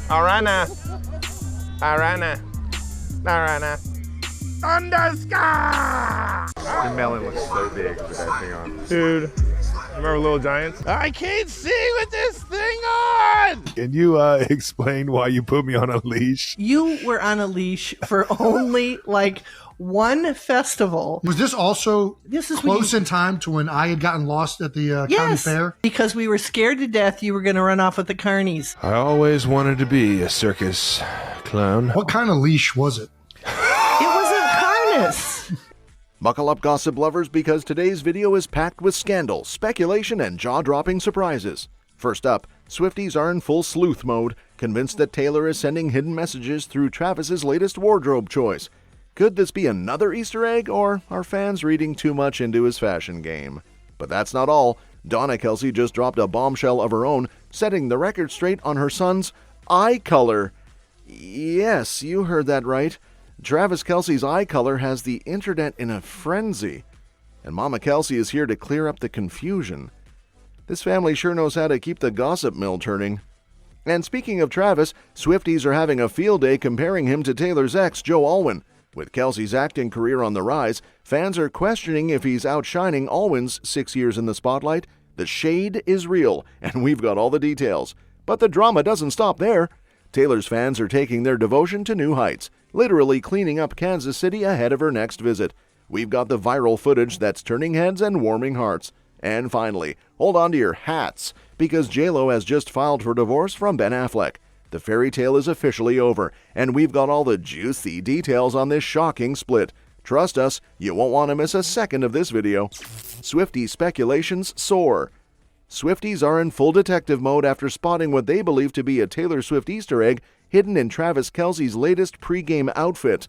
All right now. All right now. All right now. Thunder sky! Your melon looks so big with that thing on. Dude, remember Little Giants? I can't see with this thing on! Can you explain why you put me on a leash? You were on a leash for only like one festival. Was this also This is close in time to when I had gotten lost at the county Yes, fair? because we were scared to death you were going to run off with the carnies. I always wanted to be a circus clown. What kind of leash was it? It was a harness. Buckle up, gossip lovers, because today's video is packed with scandal, speculation, and jaw-dropping surprises. First up, Swifties are in full sleuth mode, convinced that Taylor is sending hidden messages through Travis's latest wardrobe choice. Could this be another Easter egg, or are fans reading too much into his fashion game? But that's not all. Donna Kelce just dropped a bombshell of her own, setting the record straight on her son's eye color. Yes, you heard that right. Travis Kelce's eye color has the internet in a frenzy. And Mama Kelce is here to clear up the confusion. This family sure knows how to keep the gossip mill turning. And speaking of Travis, Swifties are having a field day comparing him to Taylor's ex, Alwyn. With Kelce's acting career on the rise, fans are questioning if he's outshining Alwyn's 6 years in the spotlight. The shade is real, and we've got all the details. But the drama doesn't stop there. Taylor's fans are taking their devotion to new heights, literally cleaning up Kansas City ahead of her next visit. We've got the viral footage that's turning heads and warming hearts. And finally, hold on to your hats, because J.Lo has just filed for divorce from Ben Affleck. The fairy tale is officially over, and we've got all the juicy details on this shocking split. Trust us, you won't want to miss a second of this video. Swiftie speculations soar. Swifties are in full detective mode after spotting what they believe to be a Taylor Swift Easter egg hidden in Travis Kelce's latest pregame outfit.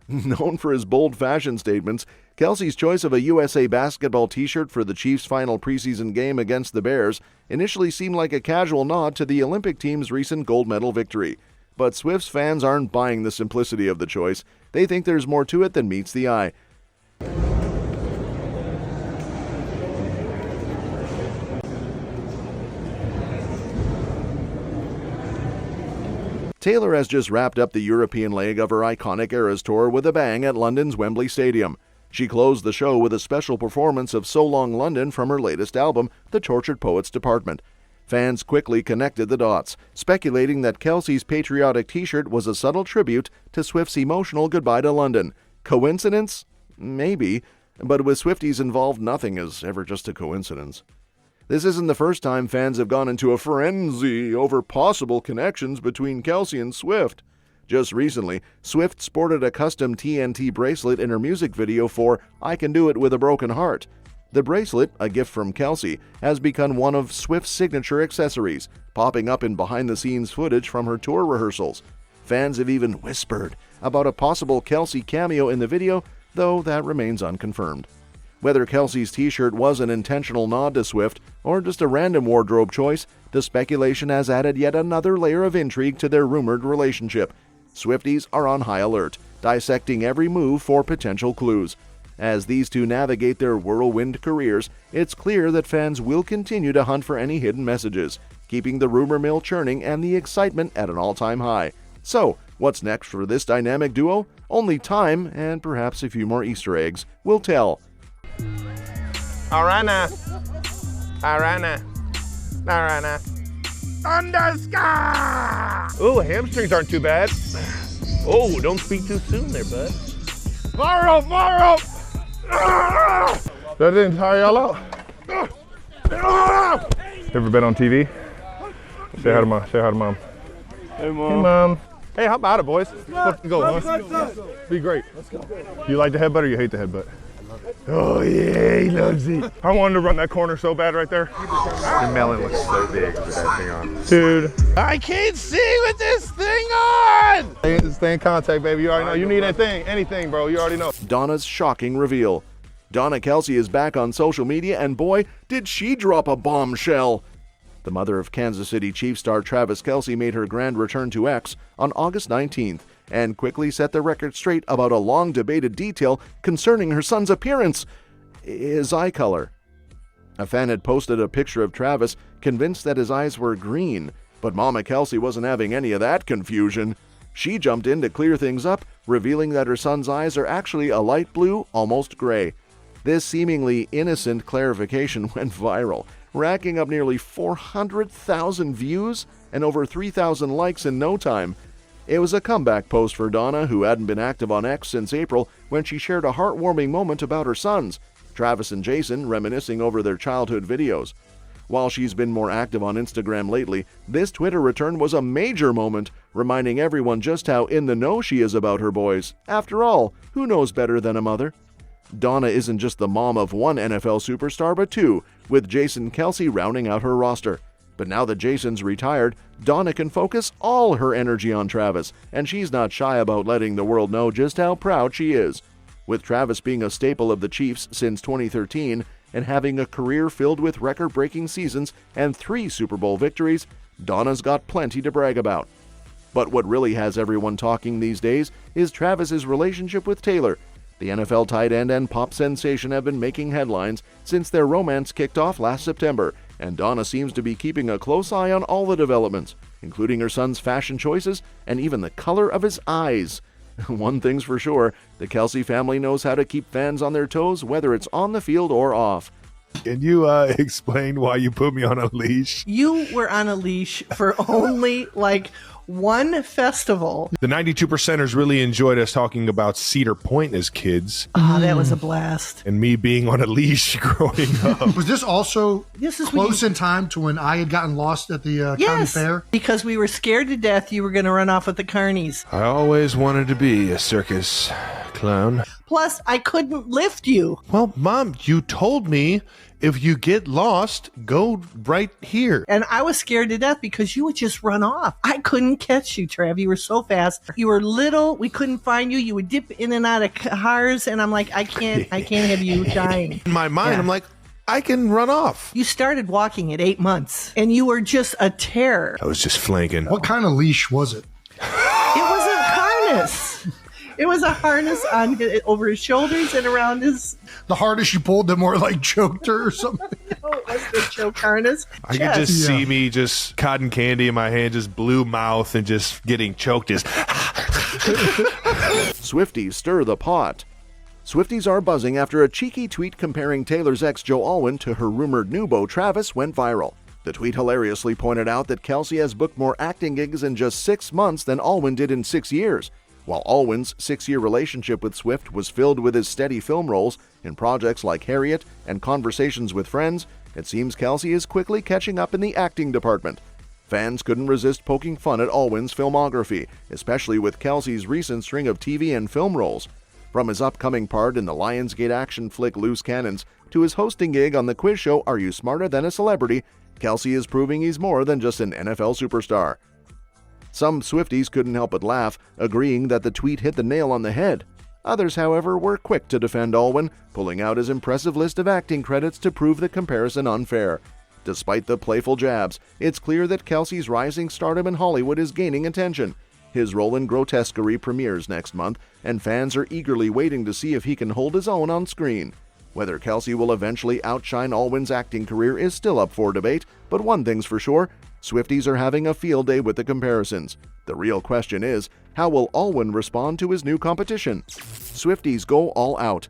Known for his bold fashion statements, Kelce's choice of a USA basketball t-shirt for the Chiefs' final preseason game against the Bears initially seemed like a casual nod to the Olympic team's recent gold medal victory. But Swift's fans aren't buying the simplicity of the choice. They think there's more to it than meets the eye. Taylor has just wrapped up the European leg of her iconic Eras tour with a bang at London's Wembley Stadium. She closed the show with a special performance of So Long London from her latest album, The Tortured Poets Department. Fans quickly connected the dots, speculating that Kelce's patriotic t-shirt was a subtle tribute to Swift's emotional goodbye to London. Coincidence? Maybe, but with Swifties involved, nothing is ever just a coincidence. This isn't the first time fans have gone into a frenzy over possible connections between Kelce and Swift. Just recently, Swift sported a custom TNT bracelet in her music video for I Can Do It With a Broken Heart. The bracelet, a gift from Kelce, has become one of Swift's signature accessories, popping up in behind-the-scenes footage from her tour rehearsals. Fans have even whispered about a possible Kelce cameo in the video, though that remains unconfirmed. Whether Kelce's t-shirt was an intentional nod to Swift or just a random wardrobe choice, the speculation has added yet another layer of intrigue to their rumored relationship. Swifties are on high alert, dissecting every move for potential clues. As these two navigate their whirlwind careers, it's clear that fans will continue to hunt for any hidden messages, keeping the rumor mill churning and the excitement at an all-time high. So, what's next for this dynamic duo? Only time, and perhaps a few more Easter eggs, will tell. All right now. All right now. All right now. Thunder sky! Oh, hamstrings aren't too bad. Oh, don't speak too soon there, bud. Fire up, fire up! That didn't tire y'all out. Ever been on TV? Say hi to mom. Say hi to mom. Hey, mom. Hey, mom. Hey, how about it, boys? Let's go, huh? Be great. Let's go. You like the headbutt or you hate the headbutt? Oh yeah, he loves it. I wanted to run that corner so bad right there. Your melon looks so big with that thing on. Dude, I can't see with this thing on! Stay in contact, baby. You already know. You need anything, bro. You already know. Donna's shocking reveal. Donna Kelce is back on social media, and boy, did she drop a bombshell. The mother of Kansas City Chiefs star Travis Kelce made her grand return to X on August 19th. And quickly set the record straight about a long-debated detail concerning her son's appearance, his eye color. A fan had posted a picture of Travis, convinced that his eyes were green. But Mama Kelce wasn't having any of that confusion. She jumped in to clear things up, revealing that her son's eyes are actually a light blue, almost gray. This seemingly innocent clarification went viral, racking up nearly 400,000 views and over 3,000 likes in no time. It was a comeback post for Donna, who hadn't been active on X since April, when she shared a heartwarming moment about her sons, Travis and Jason, reminiscing over their childhood videos. While she's been more active on Instagram lately, this Twitter return was a major moment, reminding everyone just how in the know she is about her boys. After all, who knows better than a mother? Donna isn't just the mom of one NFL superstar, but two, with Jason Kelce rounding out her roster. But now that Jason's retired, Donna can focus all her energy on Travis, and she's not shy about letting the world know just how proud she is. With Travis being a staple of the Chiefs since 2013 and having a career filled with record-breaking seasons and 3 Super Bowl victories, Donna's got plenty to brag about. But what really has everyone talking these days is Travis's relationship with Taylor. The NFL tight end and pop sensation have been making headlines since their romance kicked off last September, and Donna seems to be keeping a close eye on all the developments, including her son's fashion choices and even the color of his eyes. One thing's for sure, the Kelce family knows how to keep fans on their toes, whether it's on the field or off. Can you explain why you put me on a leash? You were on a leash for only one festival. The 92%ers really enjoyed us talking about Cedar Point as kids. Ah, that was a blast. And me being on a leash growing up. Was this also This is close in time to when I had gotten lost at the county fair? Because we were scared to death you were going to run off with the carnies. I always wanted to be a circus clown. Plus, I couldn't lift you. Well, Mom, you told me if you get lost, go right here. And I was scared to death because you would just run off. I couldn't catch you, Trav. You were so fast. You were little. We couldn't find you. You would dip in and out of cars. And I'm like, I can't have you dying. In my mind, I'm like, I can run off. You started walking at 8 months and you were just a terror. I was just flanking. What kind of leash was it? It was a harness. It was a harness over his shoulders and around his... The hardest you pulled, the more choked her or something? No, it wasn't a choke harness. I could just see me just cotton candy in my hand, just blue mouth and just getting choked. Swifties stir the pot. Swifties are buzzing after a cheeky tweet comparing Taylor's ex Joe Alwyn to her rumored new beau Travis went viral. The tweet hilariously pointed out that Kelce has booked more acting gigs in just 6 months than Alwyn did in 6 years. While Alwyn's 6-year relationship with Swift was filled with his steady film roles in projects like Harriet and Conversations with Friends, it seems Kelce is quickly catching up in the acting department. Fans couldn't resist poking fun at Alwyn's filmography, especially with Kelce's recent string of TV and film roles. From his upcoming part in the Lionsgate action flick Loose Cannons to his hosting gig on the quiz show Are You Smarter Than a Celebrity, Kelce is proving he's more than just an NFL superstar. Some Swifties couldn't help but laugh, agreeing that the tweet hit the nail on the head. Others, however, were quick to defend Alwyn, pulling out his impressive list of acting credits to prove the comparison unfair. Despite the playful jabs, it's clear that Kelce's rising stardom in Hollywood is gaining attention. His role in Grotesquerie premieres next month, and fans are eagerly waiting to see if he can hold his own on screen. Whether Kelce will eventually outshine Alwyn's acting career is still up for debate, but one thing's for sure, Swifties are having a field day with the comparisons. The real question is, how will Alwyn respond to his new competition? Swifties Go All Out.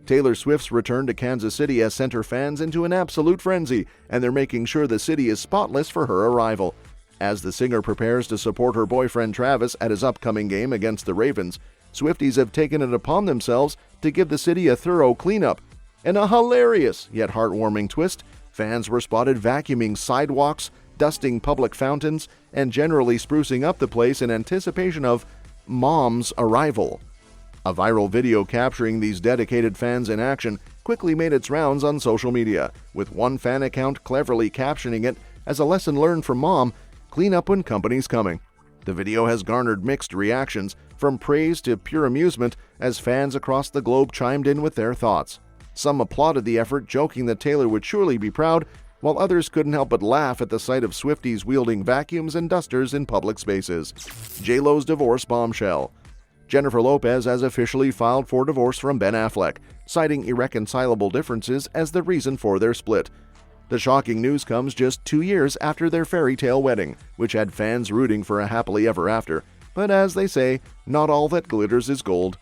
Taylor Swift's return to Kansas City has sent her fans into an absolute frenzy, and they're making sure the city is spotless for her arrival. As the singer prepares to support her boyfriend Travis at his upcoming game against the Ravens, Swifties have taken it upon themselves to give the city a thorough cleanup. In a hilarious yet heartwarming twist, fans were spotted vacuuming sidewalks, dusting public fountains, and generally sprucing up the place in anticipation of Mom's arrival. A viral video capturing these dedicated fans in action quickly made its rounds on social media, with one fan account cleverly captioning it as a lesson learned from Mom, clean up when company's coming. The video has garnered mixed reactions, from praise to pure amusement, as fans across the globe chimed in with their thoughts. Some applauded the effort, joking that Taylor would surely be proud, while others couldn't help but laugh at the sight of Swifties wielding vacuums and dusters in public spaces. JLo's divorce bombshell. Jennifer Lopez has officially filed for divorce from Ben Affleck, citing irreconcilable differences as the reason for their split. The shocking news comes just 2 years after their fairy tale wedding, which had fans rooting for a happily ever after. But as they say, not all that glitters is gold.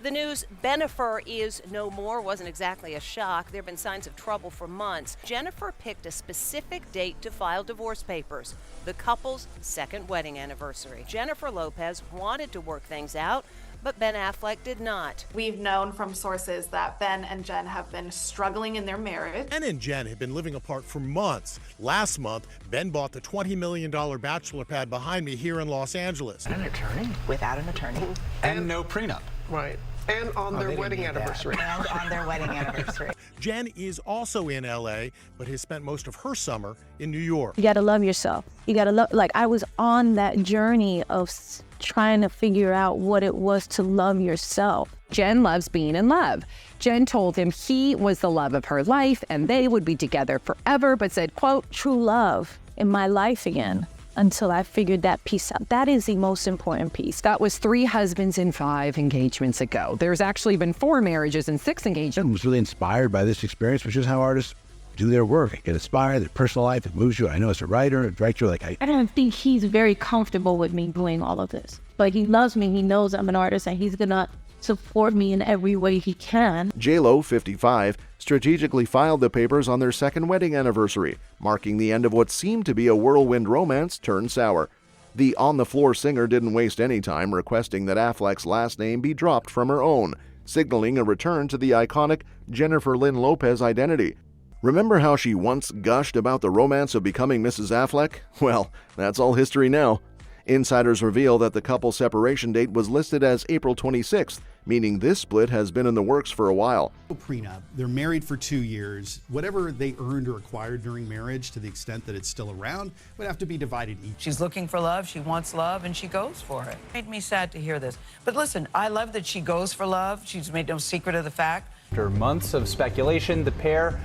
The news Bennifer is no more wasn't exactly a shock. There have been signs of trouble for months. Jennifer picked a specific date to file divorce papers, the couple's second wedding anniversary. Jennifer Lopez wanted to work things out, but Ben Affleck did not. We've known from sources that Ben and Jen have been struggling in their marriage. Ben and Jen have been living apart for months. Last month, Ben bought the $20 million bachelor pad behind me here in Los Angeles. An attorney? Without an attorney. And no prenup. Right. And on their wedding anniversary. And on their wedding anniversary. Jen is also in LA, but has spent most of her summer in New York. You gotta love yourself. You gotta love, like, I was on that journey of trying to figure out what it was to love yourself. Jen loves being in love. Jen told him he was the love of her life and they would be together forever, but said, quote, true love in my life again. Until I figured that piece out. That is the most important piece. That was 3 husbands and 5 engagements ago. There's actually been 4 marriages and 6 engagements. I was really inspired by this experience, which is how artists do their work. They get inspired, their personal life, it moves you. I know as a writer, a director, I don't think he's very comfortable with me doing all of this. But he loves me, he knows I'm an artist, and he's gonna support me in every way he can. JLo, 55, strategically filed the papers on their second wedding anniversary, marking the end of what seemed to be a whirlwind romance turned sour. The on-the-floor singer didn't waste any time requesting that Affleck's last name be dropped from her own, signaling a return to the iconic Jennifer Lynn Lopez identity. Remember how she once gushed about the romance of becoming Mrs. Affleck? Well, that's all history now. Insiders reveal that the couple's separation date was listed as April 26th, meaning this split has been in the works for a while. Prenup. They're married for 2 years. Whatever they earned or acquired during marriage, to the extent that it's still around, would have to be divided each. She's looking for love, she wants love, and she goes for it. It made me sad to hear this. But listen, I love that she goes for love. She's made no secret of the fact. After months of speculation, the pair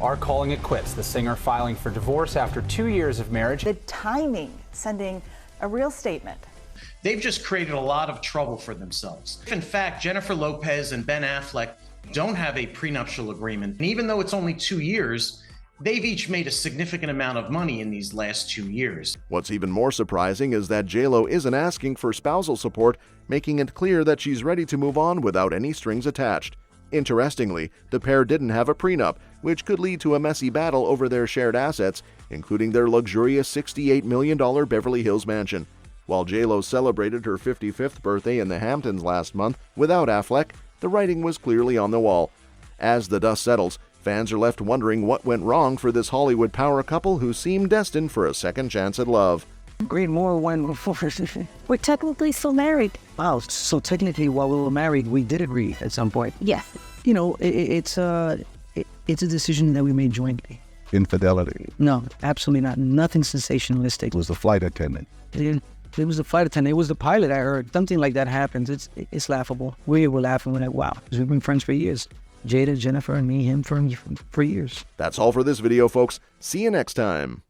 are calling it quits. The singer filing for divorce after 2 years of marriage. The timing, sending a real statement. They've just created a lot of trouble for themselves. If in fact Jennifer Lopez and Ben Affleck don't have a prenuptial agreement, and even though it's only 2 years, they've each made a significant amount of money in these last 2 years. What's even more surprising is that JLo isn't asking for spousal support, making it clear that she's ready to move on without any strings attached. Interestingly, the pair didn't have a prenup, which could lead to a messy battle over their shared assets, including their luxurious $68 million Beverly Hills mansion. While JLo celebrated her 55th birthday in the Hamptons last month without Affleck, the writing was clearly on the wall. As the dust settles, fans are left wondering what went wrong for this Hollywood power couple who seem destined for a second chance at love. Agreed more when before. We're technically still married. Wow, so technically while we were married, we did agree at some point. Yes. You know, it's a decision that we made jointly. Infidelity. No, absolutely not. Nothing sensationalistic. It was the flight attendant. It was the flight attendant. It was the pilot, I heard. Something like that happens. It's laughable. We were laughing. We're like, wow, because we've been friends for years. Jada, Jennifer, and me, him for years. That's all for this video, folks. See you next time.